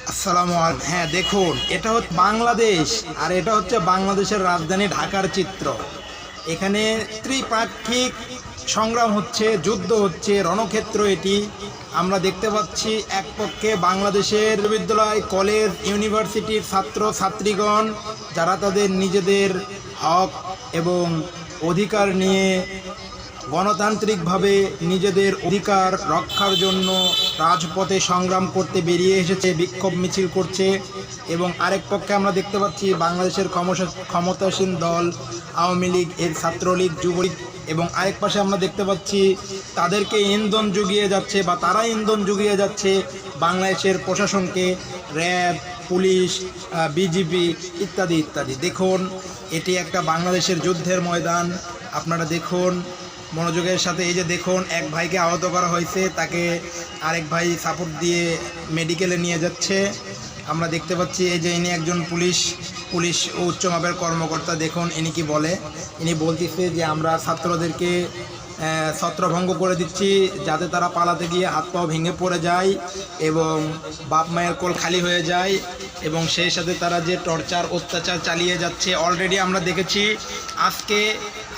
আসসালামু আলাইকুম। হ্যাঁ, দেখুন, এটা হচ্ছে বাংলাদেশ, আর এটা হচ্ছে বাংলাদেশের রাজধানী ঢাকার চিত্র। এখানে ত্রিপাক্ষিক সংগ্রাম হচ্ছে, যুদ্ধ হচ্ছে, রণক্ষেত্র এটি। আমরা দেখতে পাচ্ছি এক পক্ষে বাংলাদেশের বিশ্ববিদ্যালয়, কলেজ, ইউনিভার্সিটির ছাত্র ছাত্রীগণ, যারা তাদের নিজেদের হক এবং অধিকার নিয়ে গণতান্ত্রিকভাবে নিজেদের অধিকার রক্ষার জন্য রাজপথে সংগ্রাম করতে বেরিয়ে এসেছে, বিক্ষোভ মিছিল করছে। এবং আরেক পক্ষে আমরা দেখতে পাচ্ছি বাংলাদেশের ক্ষমতাসীন দল আওয়ামী লীগ, এর ছাত্রলীগ, যুবলীগ, এবং আরেক পাশে আমরা দেখতে পাচ্ছি তাদেরকে ইন্ধন জুগিয়ে যাচ্ছে, বা তারা ইন্ধন জুগিয়ে যাচ্ছে বাংলাদেশের প্রশাসনকে, র্যাব, পুলিশ, বিজিবি ইত্যাদি ইত্যাদি। দেখুন, এটি একটা বাংলাদেশের যুদ্ধের ময়দান। আপনারা দেখুন মনোযোগের সাথে। এই যে দেখুন, এক ভাইকে আহত করা হয়েছে, তাকে আরেক ভাই সাপোর্ট দিয়ে মেডিকেলে নিয়ে যাচ্ছে। আমরা দেখতে পাচ্ছি এই যে ইনি একজন পুলিশ উচ্চ মাপের কর্মকর্তা। দেখুন ইনি কি বলে। ইনি বলতেছে যে আমরা ছাত্রদেরকে ছত্রভঙ্গ করে দিচ্ছি, যাতে তারা পালাতে গিয়ে হাত পাও ভেঙে পড়ে যায় এবং বাপ মায়ের কোল খালি হয়ে যায়, এবং সেই সাথে তারা যে টর্চার অত্যাচার চালিয়ে যাচ্ছে। অলরেডি আমরা দেখেছি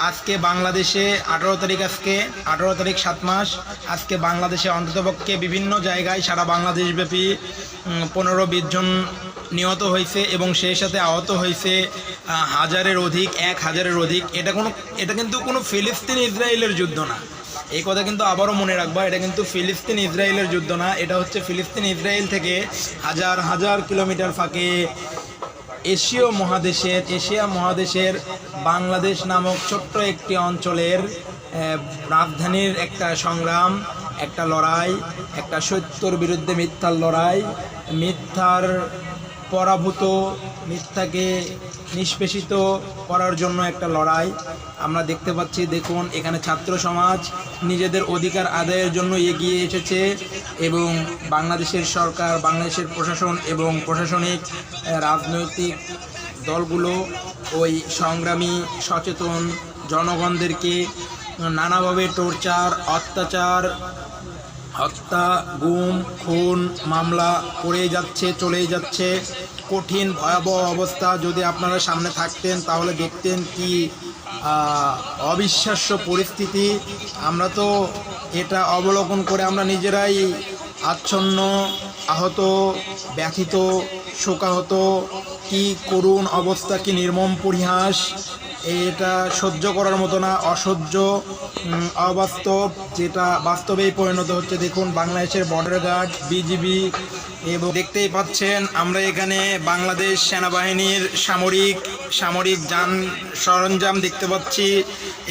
আজকে বাংলাদেশে 18 তারিখ, আজকে 18 তারিখ 7 মাস, আজকে বাংলাদেশে অন্ততপক্ষে বিভিন্ন জায়গায় সারা বাংলাদেশব্যাপী 15-20 জন নিহত হয়েছে, এবং সেই সাথে আহত হয়েছে 1000-এর অধিক, 1000-এর অধিক। এটা কিন্তু কোনো ফিলিস্তিন ইসরায়েলের যুদ্ধ না। এই কথা কিন্তু আবারও মনে রাখবা, এটা কিন্তু ফিলিস্তিন ইসরায়েলের যুদ্ধ না। এটা হচ্ছে ফিলিস্তিন ইসরায়েল থেকে হাজার হাজার কিলোমিটার ফাঁকে এশিয়া মহাদেশের বাংলাদেশ নামক ছোট্ট একটি অঞ্চলের রাজধানীর একটা সংগ্রাম, একটা লড়াই, একটা সত্যর বিরুদ্ধে মিথ্যার লড়াই, মিথ্যার পরাভূত, মিথ্যাকে নিষ্পেষিত করার জন্য একটা লড়াই আমরা দেখতে পাচ্ছি। দেখুন, এখানে ছাত্র সমাজ নিজেদের অধিকার আদায়ের জন্য এগিয়ে এসেছে, এবং বাংলাদেশের সরকার, বাংলাদেশের প্রশাসন এবং প্রশাসনিক রাজনৈতিক দলগুলো ওই সংগ্রামী সচেতন জনগণদেরকে নানাভাবে টর্চার, অত্যাচার, হত্যা, গুম, খুন, মামলা করে যাচ্ছে, চলেই যাচ্ছে। কঠিন ভয়াবহ অবস্থা। যদি আপনারা সামনে থাকতেন তাহলে দেখতেন কি অবিশ্বাস্য পরিস্থিতি। আমরা তো এটা অবলোকন করে আমরা নিজেরাই আচ্ছন্ন, আহত, ব্যথিত, শোকাহত। কি করুণ অবস্থা, কি নির্মম পরিহাস! এটা সহ্য করার মতো না, অসহ্য, অবাস্তব, যেটা বাস্তবেই পরিণত হচ্ছে। দেখুন, বাংলাদেশের বর্ডার গার্ড, বিজিবি, এবং দেখতেই পাচ্ছেন আমরা এখানে বাংলাদেশ সেনাবাহিনীর সামরিক যান সরঞ্জাম দেখতে পাচ্ছি,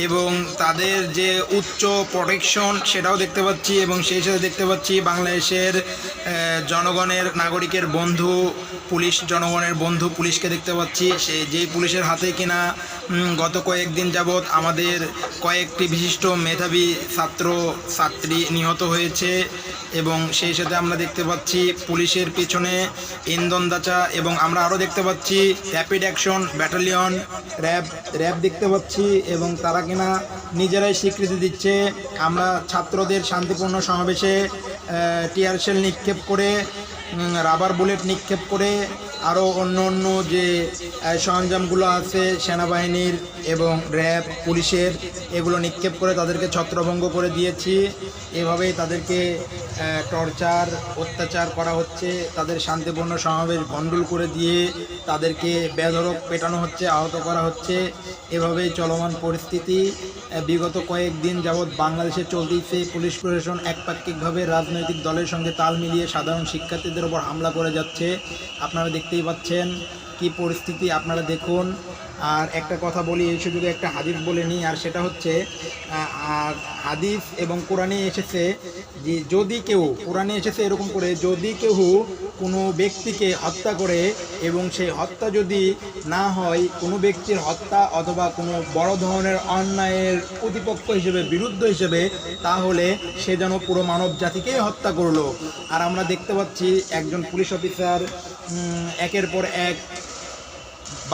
এবং তাদের যে উচ্চ প্রোটেকশন সেটাও দেখতে পাচ্ছি, এবং সেই সাথে দেখতে পাচ্ছি বাংলাদেশের জনগণের, নাগরিকের বন্ধু পুলিশ, জনগণের বন্ধু পুলিশকে দেখতে পাচ্ছি। যেই পুলিশের হাতে কিনা গত কয়েকদিন যাবৎ আমাদের কয়েকটি বিশিষ্ট মেধাবী ছাত্রী নিহত হয়েছে, এবং সেই সাথে আমরা দেখতে পাচ্ছি পুলিশের পিছনে ইন্ধনদাচা, এবং আমরা আরও দেখতে পাচ্ছি র্যাপিড অ্যাকশন ব্যাটালিয়ন, র্যাব দেখতে পাচ্ছি, এবং তারা কিনা নিজেরাই স্বীকৃতি দিচ্ছে। আমরা ছাত্রদের শান্তিপূর্ণ সমাবেশে টিয়ার শেল নিক্ষেপ করে, রাবার বুলেট নিক্ষেপ করে, আরও অন্য যে সরঞ্জামগুলো আছে সেনাবাহিনীর এবং র্যাব, পুলিশের, এগুলো নিক্ষেপ করে তাদেরকে ছত্রভঙ্গ করে দিয়েছি। এভাবেই তাদেরকে টর্চার, অত্যাচার করা হচ্ছে। তাদের শান্তিপূর্ণ সমাবেশ ভণ্ডুল করে দিয়ে তাদেরকে বেধড়ক পেটানো হচ্ছে, আহত করা হচ্ছে। এভাবেই চলমান পরিস্থিতি বিগত কয়েকদিন যাবৎ বাংলাদেশে চলতেছে। পুলিশ প্রশাসন একপাক্ষিকভাবে রাজনৈতিক দলের সঙ্গে তাল মিলিয়ে সাধারণ শিক্ষার্থীদের ওপর হামলা করে যাচ্ছে। আপনারা দেখতেই পাচ্ছেন কি পরিস্থিতি, আপনারা দেখুন। আর একটা কথা বলি, এই সুযোগে একটা হাদিস বলে নিই, আর সেটা হচ্ছে আর হাদিস এবং কোরআনে এসেছে যে যদি কেউ, কোরআনে এসেছে এরকম করে, যদি কেউ কোনো ব্যক্তিকে হত্যা করে এবং সেই হত্যা যদি না হয় কোনো ব্যক্তির হত্যা অথবা কোনো বড় ধরনের অন্যায়ের প্রতিপক্ষ হিসেবে, বিরুদ্ধ হিসেবে, তাহলে সে যেন পুরো মানব জাতিকেই হত্যা করলো। আর আমরা দেখতে পাচ্ছি একজন পুলিশ অফিসার একের পর এক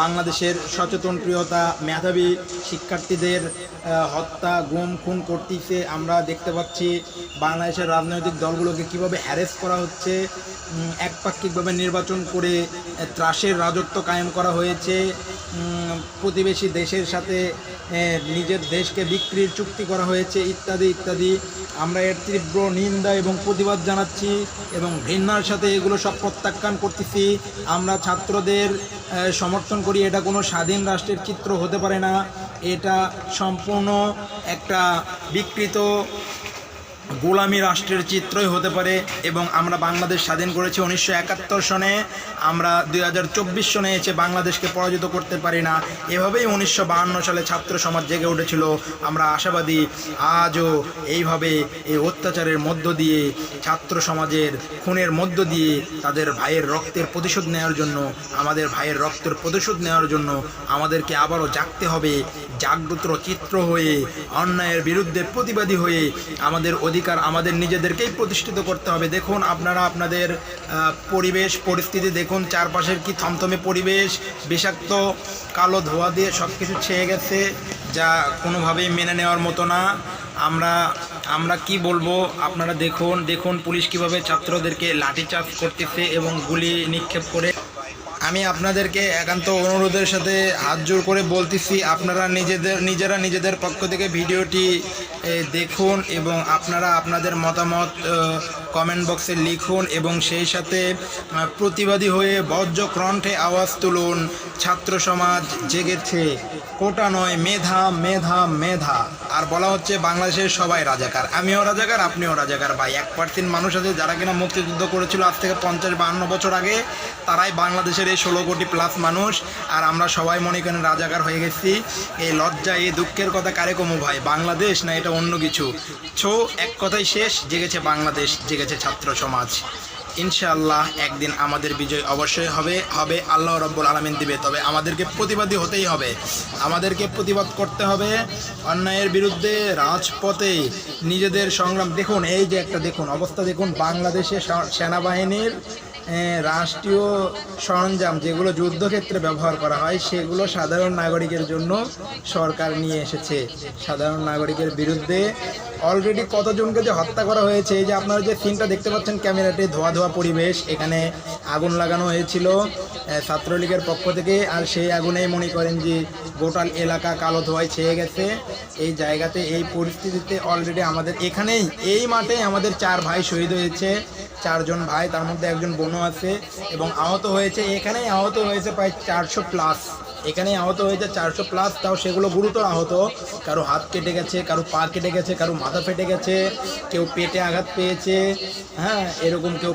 বাংলাদেশের সচেতনপ্রিয়তা, মেধাবী শিক্ষার্থীদের হত্যা, গুম, খুন করতেছে। আমরা দেখতে পাচ্ছি বাংলাদেশের রাজনৈতিক দলগুলোকে কিভাবে হ্যারেস করা হচ্ছে, একপাক্ষিকভাবে নির্বাচন করে ত্রাসের রাজত্ব কায়েম করা হয়েছে, প্রতিবেশী দেশের সাথে নিজের দেশকে বিক্রির চুক্তি করা হয়েছে, ইত্যাদি ইত্যাদি। আমরা এর তীব্র নিন্দা এবং প্রতিবাদ জানাচ্ছি এবং ঘৃণার সাথে এগুলো সব প্রত্যাখ্যান করতেছি। আমরা ছাত্রদের সমর্থন করি। এটা কোনো স্বাধীন রাষ্ট্রের চিত্র হতে পারে না, এটা সম্পূর্ণ একটা বিকৃত গোলামী রাষ্ট্রের চিত্রই হতে পারে। এবং আমরা বাংলাদেশ স্বাধীন করেছি 1971 সনে, আমরা 2024 সনে এসে বাংলাদেশকে পরাজিত করতে পারি না। এভাবেই 1952 সালে ছাত্র সমাজ জেগে উঠেছিল। আমরা আশাবাদী আজও এইভাবে এই অত্যাচারের মধ্য দিয়ে, ছাত্র সমাজের খুনের মধ্য দিয়ে তাদের ভাইয়ের রক্তের প্রতিশোধ নেওয়ার জন্য, আমাদের ভাইয়ের রক্তের প্রতিশোধ নেওয়ার জন্য আমাদেরকে আবারও জাগতে হবে। জাগ্রত চিত্র হয়ে, অন্যায়ের বিরুদ্ধে প্রতিবাদী হয়ে আমাদের অধিকার আমাদের নিজেদেরকেই প্রতিষ্ঠিত করতে হবে। দেখুন আপনারা আপনাদের পরিবেশ পরিস্থিতি দেখুন, চারপাশের কি থমথমে পরিবেশ, বিষাক্ত কালো ধোঁয়া দিয়ে সব কিছু ছেয়ে গেছে, যা কোনোভাবেই মেনে নেওয়ার মতো না। আমরা কি বলবো, আপনারা দেখুন পুলিশ কিভাবে ছাত্রদেরকে লাঠিচার্জ করতেছে এবং গুলি নিক্ষেপ করে। আমি আপনাদেরকে একান্ত অনুরোধের সাথে হাত জোড় করে বলতেছি, আপনারা নিজেরা নিজেদের পক্ষ থেকে ভিডিওটি দেখুন এবং আপনারা আপনাদের মতামত কমেন্ট বক্সে লিখুন এবং সেই সাথে প্রতিবাদী হয়ে বজ্র কণ্ঠে আওয়াজ তুলুন। ছাত্র সমাজ জেগেছে, কোটা নয় মেধা, মেধা, মেধা। আর বলা হচ্ছে বাংলাদেশের সবাই রাজাকার, আমিও রাজাকার, আপনিও রাজাকার। ভাই 1% মানুষ আছে যারা কিনা মুক্তিযুদ্ধ করেছিল আজ থেকে 50-52 বছর আগে, তারাই বাংলাদেশের এই 16 কোটি প্লাস মানুষ। আর আমরা সবাই মনে করেন রাজাকার হয়ে গেছি। এই লজ্জা, এই দুঃখের কথা কারে কমু ভাই? বাংলাদেশ না এটা অন্য কিছু? এক কথাই শেষ, জেগেছে বাংলাদেশ, জেগেছে ছাত্র সমাজ। ইনশাআল্লাহ একদিন আমাদের বিজয় অবশ্যই হবে, আল্লাহ রাব্বুল আলামিন দিবে। তবে আমাদেরকে প্রতিবাদী হতেই হবে, আমাদেরকে প্রতিবাদ করতে হবে অন্যায়ের বিরুদ্ধে, রাজপথে নিজেদের সংগ্রাম। দেখুন এই যে একটা দেখুন অবস্থা, দেখুন বাংলাদেশের সেনাবাহিনীর রাষ্ট্রীয় সরঞ্জাম যেগুলো যুদ্ধক্ষেত্রে ব্যবহার করা হয় সেগুলো সাধারণ নাগরিকের জন্য সরকার নিয়ে এসেছে। সাধারণ নাগরিকের বিরুদ্ধে অলরেডি কতজনকে যে হত্যা করা হয়েছে। এই যে আপনারা যে সিনটা দেখতে পাচ্ছেন ক্যামেরাতে, ধোয়া ধোয়া পরিবেশ, এখানে আগুন লাগানো হয়েছিল ছাত্রলীগের পক্ষ থেকে। আর সেই আগুনেই মনে করেন যে গোটা এলাকা কালো ধোঁয়ায় ছেয়ে গেছে। এই জায়গাতে, এই পরিস্থিতিতে অলরেডি আমাদের এখানেই এই মাঠে আমাদের 4 ভাই শহীদ হয়েছে, 4 জন ভাই, তার মধ্যে একজন বোনও আছে এবং আহত হয়েছে। এখানেই আহত হয়েছে প্রায় 400 প্লাস, এখানেই আহত হয়েছে 400 প্লাস। তাও সেগুলো গুরুতর আহত, কারো হাত কেটে গেছে, কারো পা কেটে গেছে, কারো মাথা ফেটে গেছে, কেউ পেটে আঘাত পেয়েছে, হ্যাঁ এরকম কেউ